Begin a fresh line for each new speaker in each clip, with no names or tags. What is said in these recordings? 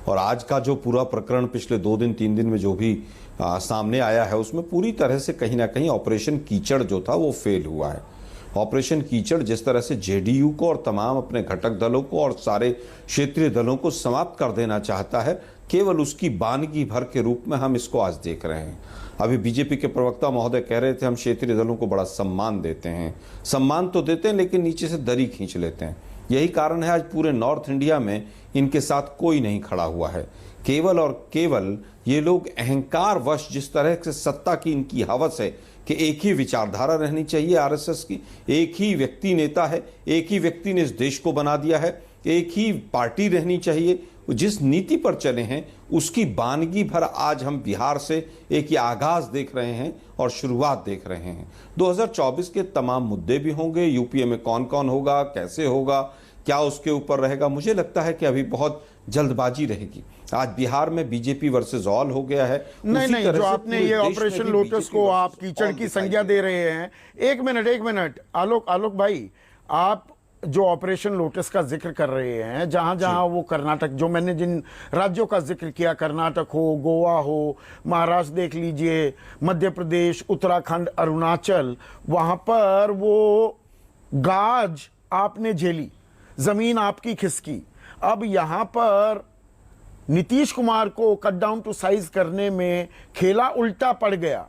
और आज का जो पूरा प्रकरण पिछले 2 दिन 3 दिन में जो भी सामने आया है, उसमें पूरी तरह से कहीं ना कहीं ऑपरेशन कीचड़ जो था वो फेल हुआ है। ऑपरेशन कीचड़ जिस तरह से जेडीयू को और तमाम अपने घटक दलों को और सारे क्षेत्रीय दलों को समाप्त कर देना चाहता है, केवल उसकी बानगी भर के रूप में हम इसको आज देख रहे हैं। अभी बीजेपी के प्रवक्ता महोदय कह रहे थे हम क्षेत्रीय दलों को बड़ा सम्मान देते हैं। सम्मान तो देते हैं लेकिन नीचे से दरी खींच लेते हैं। यही कारण है आज पूरे नॉर्थ इंडिया में इनके साथ कोई नहीं खड़ा हुआ है। केवल और केवल ये लोग अहंकार वश, जिस तरह से सत्ता की इनकी हवस है कि एक ही विचारधारा रहनी चाहिए आरएसएस की, एक ही व्यक्ति नेता है, एक ही व्यक्ति ने इस देश को बना दिया है, एक ही पार्टी रहनी चाहिए, जिस नीति पर चले हैं उसकी बानगी भर आज हम बिहार से एक ही आगाज देख रहे हैं और शुरुआत देख रहे हैं। 2024 के तमाम मुद्दे भी होंगे, यूपीए में कौन कौन होगा, कैसे होगा, क्या उसके ऊपर रहेगा, मुझे लगता है कि अभी बहुत जल्दबाजी रहेगी। आज बिहार में बीजेपी वर्सेस ऑल हो गया है।
नहीं, जो आपने ये ऑपरेशन लोटस को आप कीचड़ की संज्ञा दे रहे हैं, एक मिनट आलोक भाई, आप जो ऑपरेशन लोटस का जिक्र कर रहे हैं, जहां जहां वो कर्नाटक, जो मैंने जिन राज्यों का जिक्र किया, कर्नाटक हो, गोवा हो, महाराष्ट्र देख लीजिए, मध्य प्रदेश, उत्तराखंड, अरुणाचल, वहां पर वो गाज आपने झेली, जमीन आपकी खिसकी। अब यहां पर नीतीश कुमार को कट डाउन टू साइज करने में खेला उल्टा पड़ गया।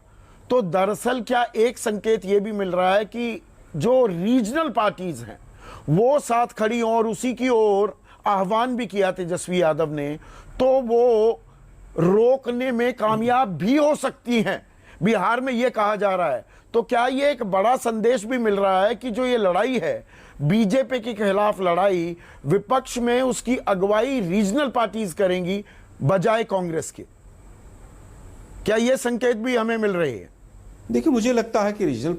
तो दरअसल क्या एक संकेत यह भी मिल रहा है कि जो रीजनल पार्टीज हैं वो साथ खड़ी, और उसी की ओर आह्वान भी किया तेजस्वी यादव ने, तो वो रोकने में कामयाब भी हो सकती हैं। बिहार में यह कहा जा रहा है। तो क्या यह एक बड़ा संदेश भी मिल रहा है कि जो ये लड़ाई है बीजेपी के खिलाफ लड़ाई, विपक्ष में उसकी अगुवाई रीजनल पार्टीज करेंगी बजाय कांग्रेस के? क्या यह संकेत भी हमें मिल रहे हैं?
देखिए, मुझे लगता है कि रीजनल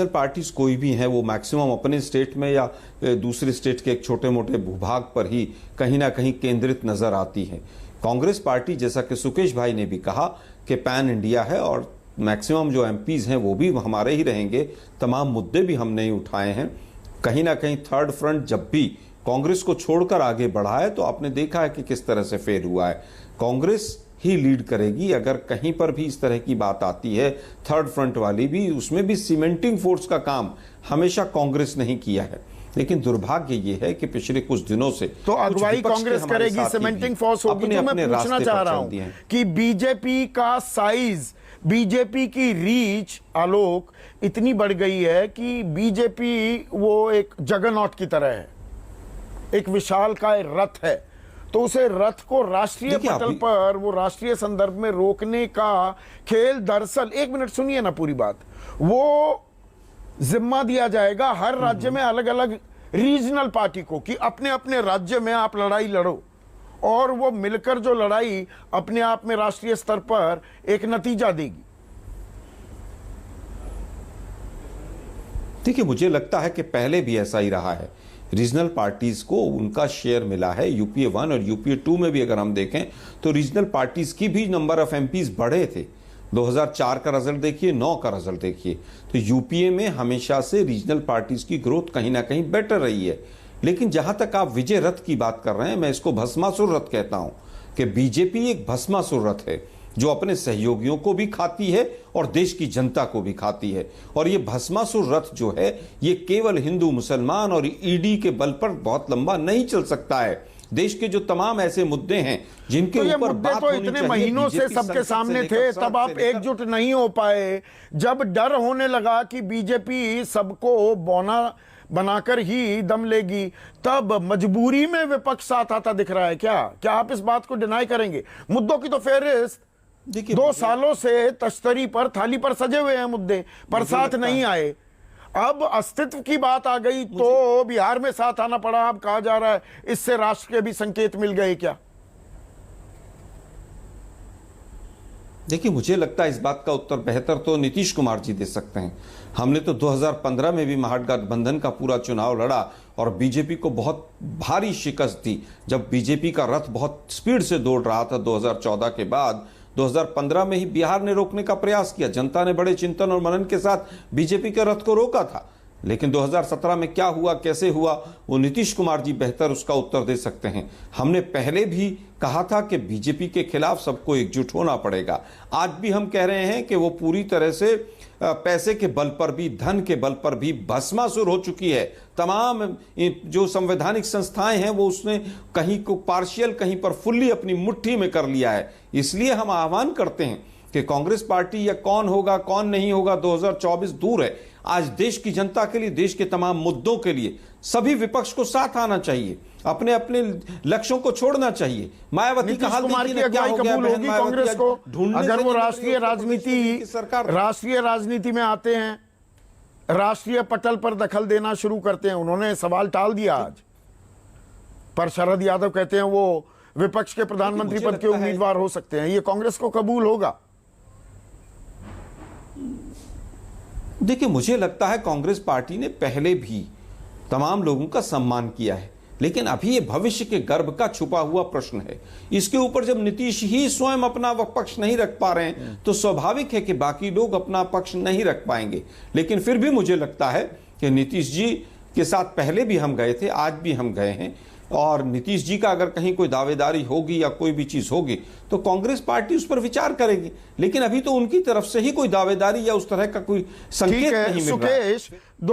पार्टीज कोई भी हैं, वो मैक्सिमम अपने स्टेट में या दूसरे स्टेट के एक छोटे मोटे भूभाग पर ही कहीं ना कहीं केंद्रित नजर आती है। कांग्रेस पार्टी, जैसा कि सुकेश भाई ने भी कहा, कि पैन इंडिया है और मैक्सिमम जो एमपीज हैं वो भी हमारे ही रहेंगे। तमाम मुद्दे भी हमने ही उठाए हैं। कहीं ना कहीं थर्ड फ्रंट जब भी कांग्रेस को छोड़कर आगे बढ़ा है तो आपने देखा है कि किस तरह से फेल हुआ है। कांग्रेस ही लीड करेगी। अगर कहीं पर भी इस तरह की बात आती है, थर्ड फ्रंट वाली भी, उसमें भी सीमेंटिंग फोर्स का काम हमेशा कांग्रेस नहीं किया है। लेकिन दुर्भाग्य ये है कि पिछले कुछ दिनों से
तो अगुवाई कांग्रेस करेगी, सीमेंटिंग फोर्स होगी। तो मैं पूछना चाह रहा हूं कि बीजेपी का साइज, बीजेपी की रीच, आलोक, इतनी बढ़ गई है कि बीजेपी वो एक जगरनॉट की तरह है, एक विशालकाय रथ है। तो उसे रथ को राष्ट्रीय पटल पर, वो राष्ट्रीय संदर्भ में रोकने का खेल, दरअसल, एक मिनट सुनिए ना पूरी बात, वो जिम्मा दिया जाएगा हर राज्य में अलग अलग रीजनल पार्टी को कि अपने अपने राज्य में आप लड़ाई लड़ो, और वो मिलकर जो लड़ाई अपने आप में राष्ट्रीय स्तर पर एक नतीजा देगी।
देखिए, मुझे लगता है कि पहले भी ऐसा ही रहा है। रीजनल पार्टीज को उनका शेयर मिला है। यूपीए 1 और यूपीए 2 में भी अगर हम देखें तो रीजनल पार्टीज की भी नंबर ऑफ एमपीज बढ़े थे। 2004 का रिजल्ट देखिए, 9 का रिजल्ट देखिए। तो यूपीए में हमेशा से रीजनल पार्टीज की ग्रोथ कहीं ना कहीं बेटर रही है। लेकिन जहां तक आप विजय रथ की बात कर रहे हैं, मैं इसको भस्मासुर रथ कहता हूं कि बीजेपी एक भस्मासुर रथ है जो अपने सहयोगियों को भी खाती है और देश की जनता को भी खाती है। और ये भस्मासुर रथ जो है, ये केवल हिंदू, मुसलमान और ईडी के बल पर बहुत लंबा नहीं चल सकता है। देश के जो तमाम ऐसे मुद्दे हैं जिनके ऊपर बात
तो इतने महीनों से सबके सामने थे, तब आप एकजुट नहीं हो पाए। जब डर होने लगा कि बीजेपी सबको बौना बनाकर ही दम लेगी, तब मजबूरी में विपक्ष साथ आता दिख रहा है। क्या आप इस बात को डिनाई करेंगे? मुद्दों की तो फेहरिस्त 2 सालों से तश्तरी पर, थाली पर सजे हुए हैं मुद्दे, पर साथ नहीं आए। अब अस्तित्व की बात आ गई तो बिहार में साथ आना पड़ा। अब कहा जा रहा है इससे राष्ट्र के भी संकेत मिल गए क्या?
देखिए, मुझे लगता है इस बात का उत्तर बेहतर तो नीतीश कुमार जी दे सकते हैं। हमने तो 2015 में भी महागठबंधन का पूरा चुनाव लड़ा और बीजेपी को बहुत भारी शिकस्त दी। जब बीजेपी का रथ बहुत स्पीड से दौड़ रहा था 2014 के बाद, 2015 में ही बिहार ने रोकने का प्रयास किया। जनता ने बड़े चिंतन और मनन के साथ बीजेपी के रथ को रोका था। लेकिन 2017 में क्या हुआ, कैसे हुआ, वो नीतीश कुमार जी बेहतर उसका उत्तर दे सकते हैं। हमने पहले भी कहा था कि बीजेपी के खिलाफ सबको एकजुट होना पड़ेगा। आज भी हम कह रहे हैं कि वो पूरी तरह से पैसे के बल पर भी, धन के बल पर भी भस्मासुर हो चुकी है। तमाम जो संवैधानिक संस्थाएं हैं वो उसने कहीं को पार्शियल, कहीं पर फुल्ली अपनी मुट्ठी में कर लिया है। इसलिए हम आह्वान करते हैं कि कांग्रेस पार्टी या कौन होगा कौन नहीं होगा, 2024 दूर है। आज देश की जनता के लिए, देश के तमाम मुद्दों के लिए सभी विपक्ष को साथ आना चाहिए, अपने अपने लक्ष्यों को छोड़ना चाहिए। मायावती का हाल
कुमार की अगुवाई कबूल होगी कांग्रेस को अगर वो राष्ट्रीय राजनीति में आते हैं, राष्ट्रीय पटल पर दखल देना शुरू करते हैं। उन्होंने सवाल टाल दिया आज, पर शरद यादव कहते हैं वो विपक्ष के प्रधानमंत्री पद के उम्मीदवार हो सकते हैं। ये कांग्रेस को कबूल होगा?
देखिए, मुझे लगता है कांग्रेस पार्टी ने पहले भी तमाम लोगों का सम्मान किया है, लेकिन अभी ये भविष्य के गर्भ का छुपा हुआ प्रश्न है। इसके ऊपर जब नीतीश ही स्वयं अपना पक्ष नहीं रख पा रहे हैं तो स्वाभाविक है कि बाकी लोग अपना पक्ष नहीं रख पाएंगे। लेकिन फिर भी मुझे लगता है कि नीतीश जी के साथ पहले भी हम गए थे, आज भी हम गए हैं, और नीतीश जी का अगर कहीं कोई दावेदारी होगी या कोई भी चीज होगी तो कांग्रेस पार्टी उस पर विचार करेगी। लेकिन अभी तो उनकी तरफ से ही कोई दावेदारी या उस तरह का कोई संकेत नहीं मिल रहा है।